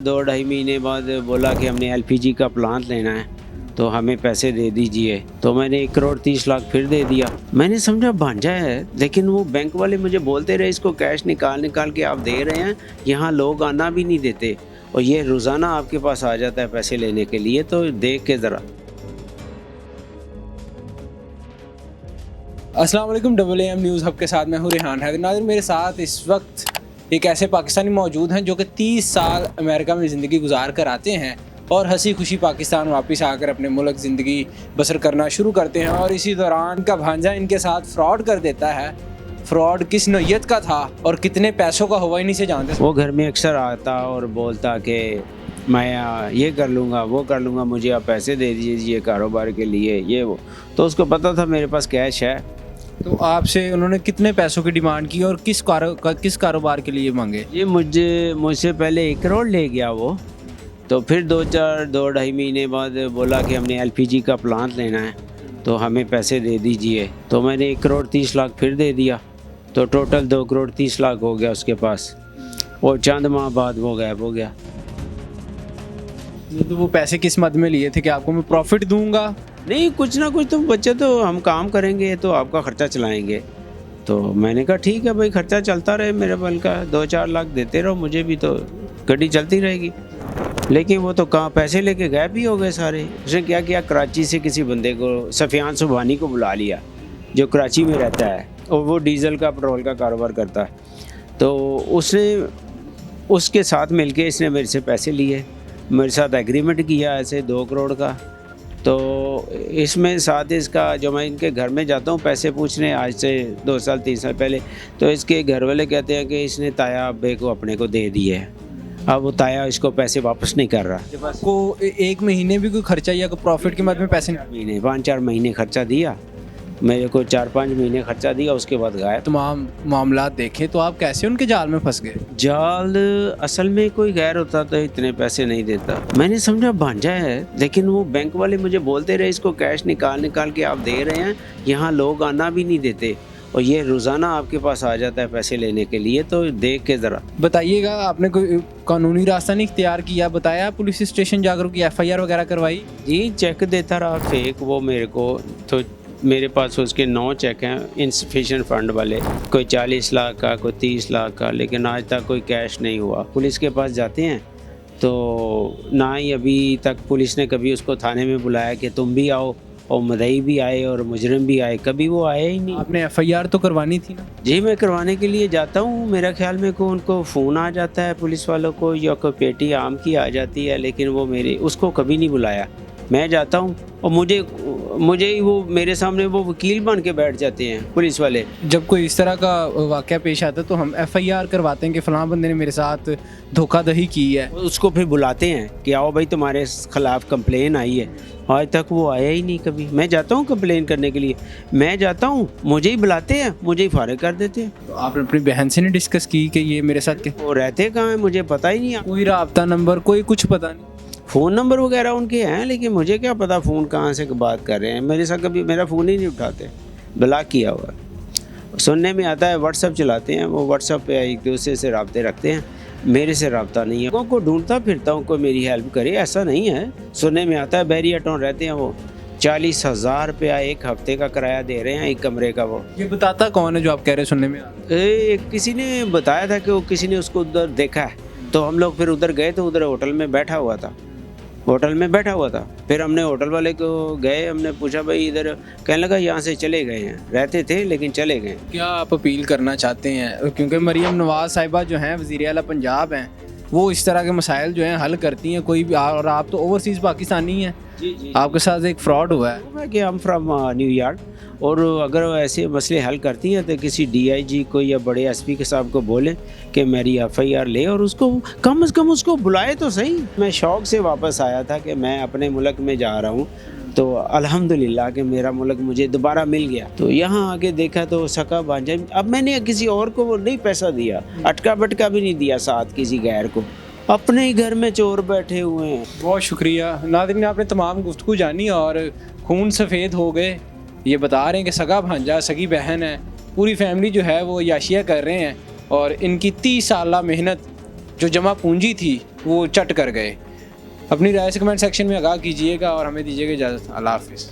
दो ढाई महीने बाद बोला कि हमने एलपीजी का प्लांट लेना है तो हमें पैसे दे दीजिए। तो मैंने 1 करोड़ 30 लाख फिर दे दिया। मैंने समझा भांजा है, लेकिन वो बैंक वाले मुझे बोलते रहे इसको कैश निकाल निकाल के आप दे रहे हैं, यहाँ लोग आना भी नहीं देते और ये रोज़ाना आपके पास आ जाता है पैसे लेने के लिए, तो देख के ज़रा। अस्सलाम वालेकुम, AAM न्यूज़ हब के साथ मैं हूँ रेहान हैदर। नाज़रीन, मेरे साथ इस वक्त एक ऐसे पाकिस्तानी मौजूद हैं जो कि 30 साल अमेरिका में ज़िंदगी गुजार कर आते हैं और हंसी खुशी पाकिस्तान वापस आकर अपने मुल्क ज़िंदगी बसर करना शुरू करते हैं। और इसी दौरान का भांजा इनके साथ फ्रॉड कर देता है। फ्रॉड किस नौयत का था और कितने पैसों का हुआ, इन्हीं से जानते हैं। वो घर में अक्सर आता और बोलता कि मैं ये कर लूँगा वो कर लूँगा, मुझे आप पैसे दे दीजिए कारोबार के लिए, ये वो। तो उसको पता था मेरे पास कैश है। तो आपसे उन्होंने कितने पैसों की डिमांड की और किस कारोबार के लिए मांगे? ये मुझसे पहले 1 करोड़ ले गया वो। तो फिर दो ढाई महीने बाद बोला कि हमने एलपीजी का प्लांट लेना है तो हमें पैसे दे दीजिए। तो मैंने 1 करोड़ 30 लाख फिर दे दिया। तो टोटल 2 करोड़ 30 लाख हो गया उसके पास। और चंद माह बाद वो गायब हो गया। तो वो पैसे किस मद में लिए थे कि आपको मैं प्रॉफिट दूंगा? नहीं, कुछ ना कुछ तुम बच्चे, तो हम काम करेंगे तो आपका ख़र्चा चलाएंगे। तो मैंने कहा ठीक है भाई, ख़र्चा चलता रहे मेरे बल का, 2-4 लाख देते रहो मुझे भी, तो गाड़ी चलती रहेगी। लेकिन वो तो कहाँ पैसे लेके गायब ही हो गए सारे। उसने क्या किया, कराची से किसी बंदे को, सफियान सुबहानी को बुला लिया जो कराची में रहता है और वो डीज़ल का पेट्रोल का कारोबार करता है। तो उसके साथ मिलके इसने मेरे से पैसे लिए, मेरे साथ एग्रीमेंट किया ऐसे 2 करोड़ का। तो इसमें साथ इसका, जो मैं इनके घर में जाता हूँ पैसे पूछने आज से 2 साल 3 साल पहले, तो इसके घर वाले कहते हैं कि इसने ताया अब्बे को अपने को दे दिए है। अब वो ताया इसको पैसे वापस नहीं कर रहा। आपको एक महीने भी कोई खर्चा या कोई प्रॉफिट की मद में पैसे नहीं? 5-4 महीने खर्चा दिया मेरे को, 4-5 महीने खर्चा दिया, उसके बाद गायब। तमाम मामला देखे तो आप कैसे उनके जाल में फंस गए? जाल असल में कोई गैर होता तो इतने पैसे नहीं देता। मैंने समझा भांजा है, लेकिन वो बैंक वाले मुझे बोलते रहे इसको कैश निकाल निकाल के आप दे रहे हैं, यहाँ लोग आना भी नहीं देते और ये रोज़ाना आपके पास आ जाता है पैसे लेने के लिए, तो देख के ज़रा। बताइएगा, आपने कोई कानूनी रास्ता नहीं इख्तियार किया? बताया पुलिस स्टेशन जाकर की FIR वगैरह करवाई? जी, चेक देता रहा फेक वो मेरे को। तो मेरे पास उसके 9 चेक हैं इनसफिशिएंट फंड वाले, कोई 40 लाख का, कोई 30 लाख का, लेकिन आज तक कोई कैश नहीं हुआ। पुलिस के पास जाते हैं तो ना ही अभी तक पुलिस ने कभी उसको थाने में बुलाया कि तुम भी आओ, और मुद्दई भी आए और मुजरिम भी आए, कभी वो आए ही नहीं। आपने FIR तो करवानी थी ना? जी, मैं करवाने के लिए जाता हूँ, मेरा ख्याल में को उनको फ़ोन आ जाता है पुलिस वालों को, या कोई पेटी आम की आ जाती है, लेकिन वो उसको कभी नहीं बुलाया। मैं जाता हूँ और मुझे ही वो मेरे सामने वो वकील बन के बैठ जाते हैं पुलिस वाले। जब कोई इस तरह का वाक़या पेश आता है तो हम FIR करवाते हैं कि फ़लाँ बंदे ने मेरे साथ धोखाधड़ी की है। उसको फिर बुलाते हैं कि आओ भाई तुम्हारे ख़िलाफ़ कंप्लेन आई है। आज तक वो आया ही नहीं कभी। मैं जाता हूँ कंप्लेन करने के लिए, मैं जाता हूँ, मुझे ही बुलाते हैं, मुझे ही फारिग कर देते हैं। तो आपने अपनी बहन से नहीं डिस्कस की कि ये मेरे साथ क्या? वो रहते कहाँ हैं मुझे पता ही नहीं। कोई राब्ता नंबर, कोई कुछ पता नहीं? फ़ोन नंबर वगैरह उनके हैं, लेकिन मुझे क्या पता फ़ोन कहाँ से बात कर रहे हैं। मेरे साथ कभी मेरा फ़ोन ही नहीं उठाते, ब्लॉक किया हुआ। सुनने में आता है व्हाट्सअप चलाते हैं, वो व्हाट्सअप पे एक दूसरे से रब्ते रखते हैं, मेरे से रब्ता नहीं है। लोगों को ढूंढता फिरता हूँ कोई मेरी हेल्प करे, ऐसा नहीं है। सुनने में आता है बैरिया टाउन रहते हैं वो, 40,000 रुपया 1 हफ्ते का किराया दे रहे हैं 1 कमरे का। वो ये बताता कौन है जो आप कह रहे हैं सुनने में? किसी ने बताया था कि वो किसी ने उसको उधर देखा है, तो हम लोग फिर उधर गए, तो उधर होटल में बैठा हुआ था। फिर हमने होटल वाले को गए, हमने पूछा भाई इधर, कहने लगा यहाँ से चले गए हैं, रहते थे लेकिन चले गए। क्या आप अपील करना चाहते हैं? क्योंकि मरीम नवाज़ साहिबा जो हैं वज़ीर आला पंजाब हैं, वो इस तरह के मसाइल जो हैं हल करती हैं कोई भी, और आप तो ओवरसीज़ पाकिस्तानी हैं। जी। आपके साथ एक फ्रॉड हुआ है कि हम फ्रॉम न्यूयॉर्क, और अगर ऐसे मसले हल करती हैं तो किसी DIG को या बड़े SP के साहब को बोलें कि मेरी FIR ले, और उसको कम से कम उसको बुलाए तो सही। मैं शौक़ से वापस आया था कि मैं अपने मुल्क में जा रहा हूँ, तो अल्हम्दुलिल्लाह कि मेरा मुल्क मुझे दोबारा मिल गया। तो यहाँ आके देखा तो सका भांजा। अब मैंने किसी और को नहीं पैसा दिया, अटका बटका भी नहीं दिया साथ किसी गैर को, अपने ही घर में चोर बैठे हुए हैं। बहुत शुक्रिया नाज़रीन, आपने तमाम गुफ्तगू जानी और खून सफ़ेद हो गए। ये बता रहे हैं कि सगा भांजा, सगी बहन है, पूरी फैमिली जो है वो याशिया कर रहे हैं और इनकी 30 साल मेहनत जो जमा पूंजी थी वो चट कर गए। अपनी राय से कमेंट सेक्शन में आगाह कीजिएगा और हमें दीजिएगा इजाज़त। अल्लाह हाफिज़।